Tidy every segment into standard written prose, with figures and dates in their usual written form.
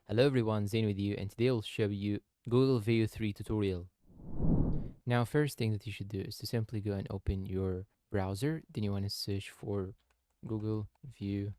Hello everyone, Zain with you, and today I'll show you Google View 3 tutorial. Now, first thing that you should do is to simply go and open your browser. Then you want to search for Google View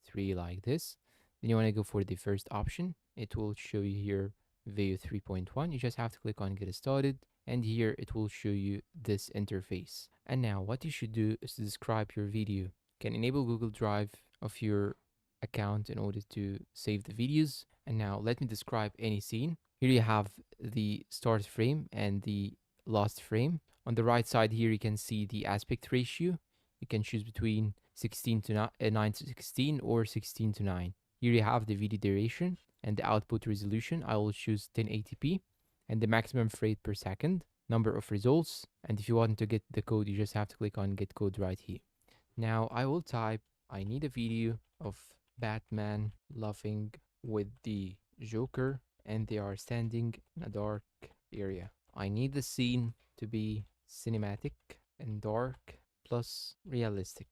3 like this. Then you want to go for the first option. It will show you here View 3.1. You just have to click on Get Started, and here it will show you this interface. And now what you should do is to describe your video. You can enable Google Drive of your account in order to save the videos. And now let me describe any scene. Here you have the start frame and the last frame. On the right side here, you can see the aspect ratio. You can choose between 16 to 9 to 16 or 16 to 9. Here you have the video duration and the output resolution. I will choose 1080p and the maximum frame per second, number of results. And if you want to get the code, you just have to click on get code right here. Now I will type, I need a video of Batman laughing with the Joker and they are standing in a dark area. I need the scene to be cinematic and dark plus realistic.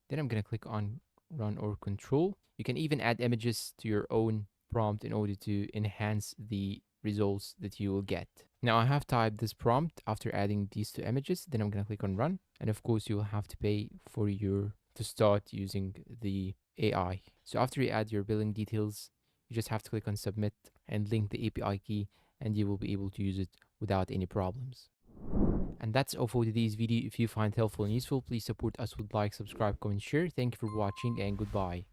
Then I'm gonna click on run or control. You can even add images to your own prompt in order to enhance the results that you will get. Now I have typed this prompt after adding these two images. Then I'm gonna click on run. And of course you will have to pay for to start using the AI. So after you add your billing details, you just have to click on submit and link the API key and you will be able to use it without any problems. And that's all for today's video. If you find it helpful and useful, please support us with like, subscribe, comment, share. Thank you for watching and goodbye.